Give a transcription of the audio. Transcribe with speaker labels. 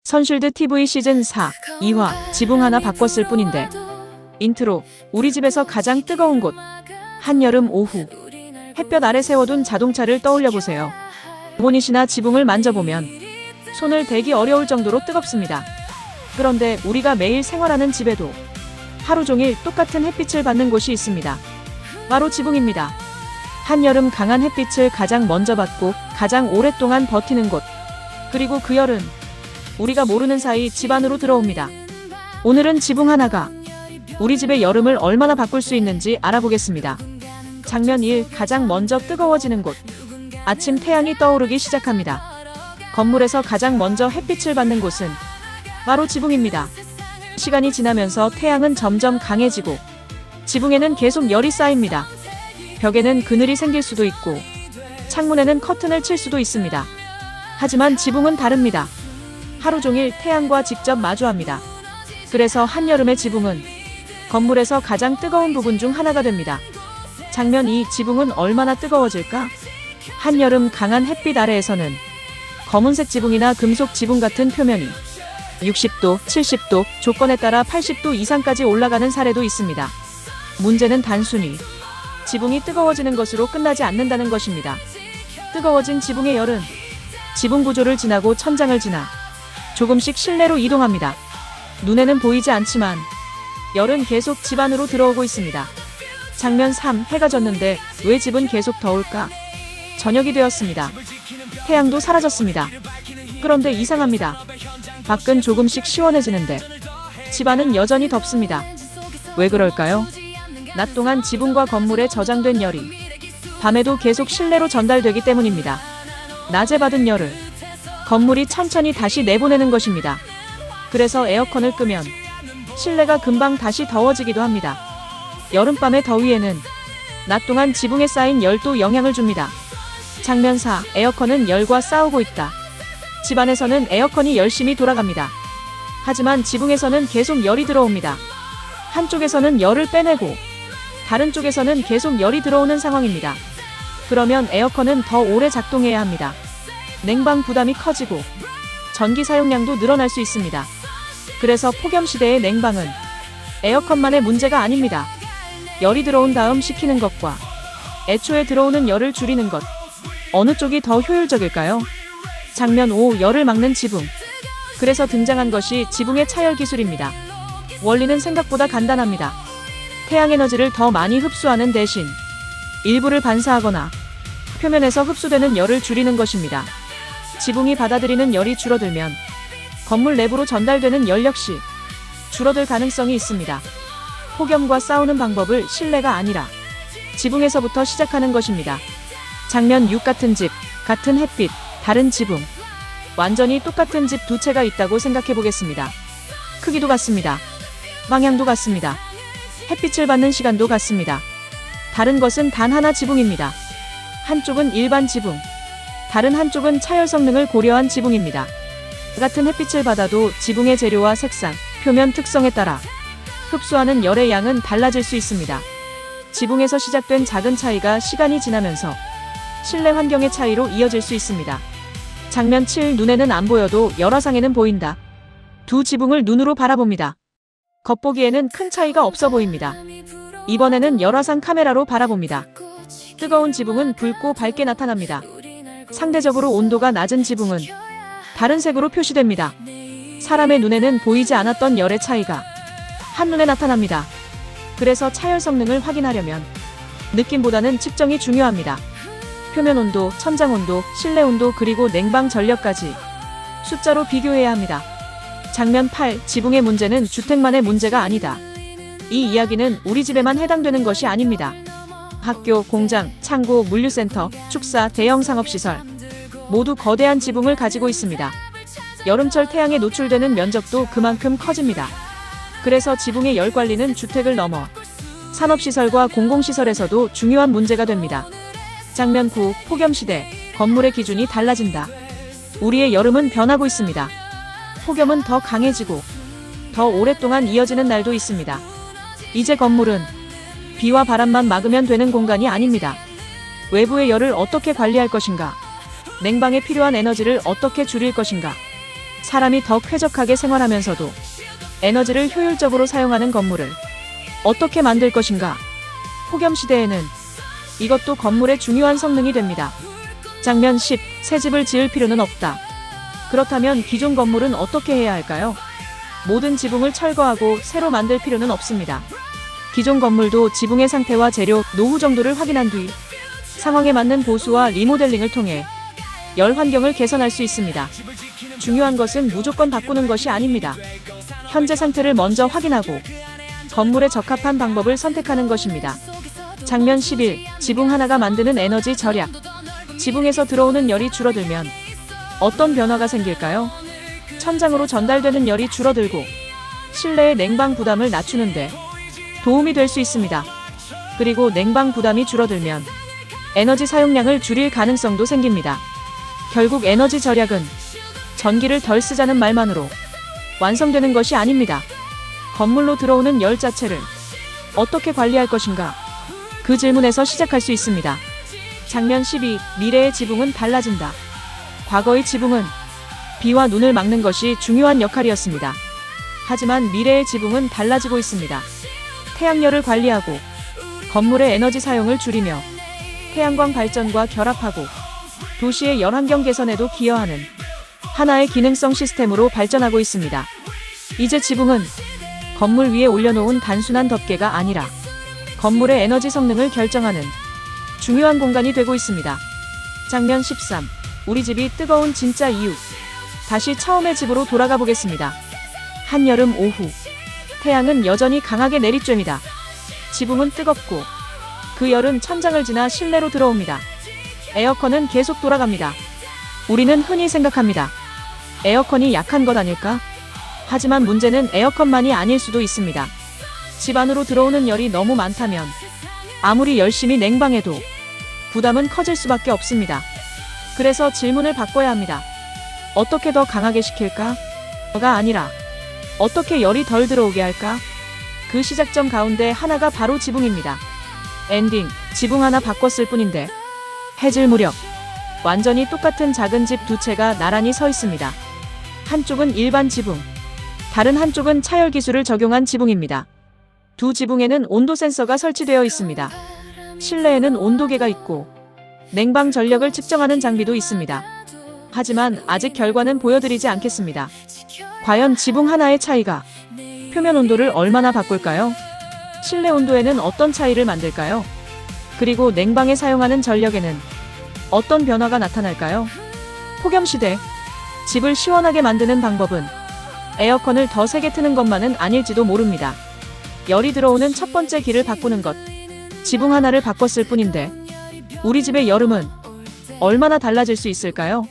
Speaker 1: 선쉴드 TV 시즌 4 2화 지붕 하나 바꿨을 뿐인데. 인트로. 우리 집에서 가장 뜨거운 곳. 한여름 오후 햇볕 아래 세워둔 자동차를 떠올려보세요. 모니시나 지붕을 만져보면 손을 대기 어려울 정도로 뜨겁습니다. 그런데 우리가 매일 생활하는 집에도 하루 종일 똑같은 햇빛을 받는 곳이 있습니다. 바로 지붕입니다. 한여름 강한 햇빛을 가장 먼저 받고 가장 오랫동안 버티는 곳. 그리고 그 열은 우리가 모르는 사이 집 안으로 들어옵니다. 오늘은 지붕 하나가 우리 집의 여름을 얼마나 바꿀 수 있는지 알아보겠습니다. 장면 1. 가장 먼저 뜨거워지는 곳. 아침 태양이 떠오르기 시작합니다. 건물에서 가장 먼저 햇빛을 받는 곳은 바로 지붕입니다. 시간이 지나면서 태양은 점점 강해지고 지붕에는 계속 열이 쌓입니다. 벽에는 그늘이 생길 수도 있고 창문에는 커튼을 칠 수도 있습니다. 하지만 지붕은 다릅니다. 하루 종일 태양과 직접 마주합니다. 그래서 한여름의 지붕은 건물에서 가장 뜨거운 부분 중 하나가 됩니다. 장면 2. 지붕은 얼마나 뜨거워질까? 한여름 강한 햇빛 아래에서는 검은색 지붕이나 금속 지붕 같은 표면이 60도, 70도, 조건에 따라 80도 이상까지 올라가는 사례도 있습니다. 문제는 단순히 지붕이 뜨거워지는 것으로 끝나지 않는다는 것입니다. 뜨거워진 지붕의 열은 지붕 구조를 지나고 천장을 지나 조금씩 실내로 이동합니다. 눈에는 보이지 않지만 열은 계속 집 안으로 들어오고 있습니다. 장면 3. 해가 졌는데 왜 집은 계속 더울까? 저녁이 되었습니다. 태양도 사라졌습니다. 그런데 이상합니다. 밖은 조금씩 시원해지는데 집 안은 여전히 덥습니다. 왜 그럴까요? 낮 동안 지붕과 건물에 저장된 열이 밤에도 계속 실내로 전달되기 때문입니다. 낮에 받은 열을 건물이 천천히 다시 내보내는 것입니다. 그래서 에어컨을 끄면 실내가 금방 다시 더워지기도 합니다. 여름밤의 더위에는 낮 동안 지붕에 쌓인 열도 영향을 줍니다. 장면 4. 에어컨은 열과 싸우고 있다. 집 안에서는 에어컨이 열심히 돌아갑니다. 하지만 지붕에서는 계속 열이 들어옵니다. 한쪽에서는 열을 빼내고 다른 쪽에서는 계속 열이 들어오는 상황입니다. 그러면 에어컨은 더 오래 작동해야 합니다. 냉방 부담이 커지고 전기 사용량도 늘어날 수 있습니다. 그래서 폭염시대의 냉방은 에어컨만의 문제가 아닙니다. 열이 들어온 다음 식히는 것과 애초에 들어오는 열을 줄이는 것. 어느 쪽이 더 효율적일까요? 장면 5. 열을 막는 지붕. 그래서 등장한 것이 지붕의 차열 기술입니다. 원리는 생각보다 간단합니다. 태양에너지를 더 많이 흡수하는 대신 일부를 반사하거나 표면에서 흡수되는 열을 줄이는 것입니다. 지붕이 받아들이는 열이 줄어들면 건물 내부로 전달되는 열 역시 줄어들 가능성이 있습니다. 폭염과 싸우는 방법을 실내가 아니라 지붕에서부터 시작하는 것입니다. 장면 6. 같은 집, 같은 햇빛, 다른 지붕. 완전히 똑같은 집 두 채가 있다고 생각해 보겠습니다. 크기도 같습니다. 방향도 같습니다. 햇빛을 받는 시간도 같습니다. 다른 것은 단 하나 지붕입니다. 한쪽은 일반 지붕, 다른 한쪽은 차열 성능을 고려한 지붕입니다. 같은 햇빛을 받아도 지붕의 재료와 색상, 표면 특성에 따라 흡수하는 열의 양은 달라질 수 있습니다. 지붕에서 시작된 작은 차이가 시간이 지나면서 실내 환경의 차이로 이어질 수 있습니다. 장면 7. 눈에는 안 보여도 열화상에는 보인다. 두 지붕을 눈으로 바라봅니다. 겉보기에는 큰 차이가 없어 보입니다. 이번에는 열화상 카메라로 바라봅니다. 뜨거운 지붕은 붉고 밝게 나타납니다. 상대적으로 온도가 낮은 지붕은 다른 색으로 표시됩니다. 사람의 눈에는 보이지 않았던 열의 차이가 한눈에 나타납니다. 그래서 차열 성능을 확인하려면 느낌보다는 측정이 중요합니다. 표면 온도, 천장 온도, 실내 온도 그리고 냉방 전력까지 숫자로 비교해야 합니다. 장면 8. 지붕의 문제는 주택만의 문제가 아니다. 이 이야기는 우리 집에만 해당되는 것이 아닙니다. 학교, 공장, 창고, 물류센터, 축사, 대형 상업시설 모두 거대한 지붕을 가지고 있습니다. 여름철 태양에 노출되는 면적도 그만큼 커집니다. 그래서 지붕의 열 관리는 주택을 넘어 산업시설과 공공시설에서도 중요한 문제가 됩니다. 장면 9. 폭염시대, 건물의 기준이 달라진다. 우리의 여름은 변하고 있습니다. 폭염은 더 강해지고 더 오랫동안 이어지는 날도 있습니다. 이제 건물은 비와 바람만 막으면 되는 공간이 아닙니다. 외부의 열을 어떻게 관리할 것인가? 냉방에 필요한 에너지를 어떻게 줄일 것인가? 사람이 더 쾌적하게 생활하면서도 에너지를 효율적으로 사용하는 건물을 어떻게 만들 것인가? 폭염시대에는 이것도 건물의 중요한 성능이 됩니다. 장면 10. 새 집을 지을 필요는 없다. 그렇다면 기존 건물은 어떻게 해야 할까요? 모든 지붕을 철거하고 새로 만들 필요는 없습니다. 기존 건물도 지붕의 상태와 재료, 노후 정도를 확인한 뒤 상황에 맞는 보수와 리모델링을 통해 열 환경을 개선할 수 있습니다. 중요한 것은 무조건 바꾸는 것이 아닙니다. 현재 상태를 먼저 확인하고 건물에 적합한 방법을 선택하는 것입니다. 장면 11. 지붕 하나가 만드는 에너지 절약. 지붕에서 들어오는 열이 줄어들면 어떤 변화가 생길까요? 천장으로 전달되는 열이 줄어들고 실내의 냉방 부담을 낮추는데 도움이 될 수 있습니다. 그리고 냉방 부담이 줄어들면 에너지 사용량을 줄일 가능성도 생깁니다. 결국 에너지 절약은 전기를 덜 쓰자는 말만으로 완성되는 것이 아닙니다. 건물로 들어오는 열 자체를 어떻게 관리할 것인가? 그 질문에서 시작할 수 있습니다. 장면 12. 미래의 지붕은 달라진다. 과거의 지붕은 비와 눈을 막는 것이 중요한 역할이었습니다. 하지만 미래의 지붕은 달라지고 있습니다. 태양열을 관리하고 건물의 에너지 사용을 줄이며 태양광 발전과 결합하고 도시의 열환경 개선에도 기여하는 하나의 기능성 시스템으로 발전하고 있습니다. 이제 지붕은 건물 위에 올려놓은 단순한 덮개가 아니라 건물의 에너지 성능을 결정하는 중요한 공간이 되고 있습니다. 장면 13. 우리 집이 뜨거운 진짜 이유. 다시 처음의 집으로 돌아가 보겠습니다. 한여름 오후. 태양은 여전히 강하게 내리쬐입니다. 지붕은 뜨겁고 그 열은 천장을 지나 실내로 들어옵니다. 에어컨은 계속 돌아갑니다. 우리는 흔히 생각합니다. 에어컨이 약한 것 아닐까? 하지만 문제는 에어컨만이 아닐 수도 있습니다. 집 안으로 들어오는 열이 너무 많다면 아무리 열심히 냉방해도 부담은 커질 수밖에 없습니다. 그래서 질문을 바꿔야 합니다. 어떻게 더 강하게 시킬까? 가 아니라 어떻게 열이 덜 들어오게 할까? 그 시작점 가운데 하나가 바로 지붕입니다. 엔딩. 지붕 하나 바꿨을 뿐인데 해질 무렵 완전히 똑같은 작은 집 두 채가 나란히 서 있습니다. 한쪽은 일반 지붕, 다른 한쪽은 차열 기술을 적용한 지붕입니다. 두 지붕에는 온도 센서가 설치되어 있습니다. 실내에는 온도계가 있고 냉방 전력을 측정하는 장비도 있습니다. 하지만 아직 결과는 보여드리지 않겠습니다. 과연 지붕 하나의 차이가 표면 온도를 얼마나 바꿀까요? 실내 온도에는 어떤 차이를 만들까요? 그리고 냉방에 사용하는 전력에는 어떤 변화가 나타날까요? 폭염시대, 집을 시원하게 만드는 방법은 에어컨을 더 세게 트는 것만은 아닐지도 모릅니다. 열이 들어오는 첫 번째 길을 바꾸는 것. 지붕 하나를 바꿨을 뿐인데 우리 집의 여름은 얼마나 달라질 수 있을까요?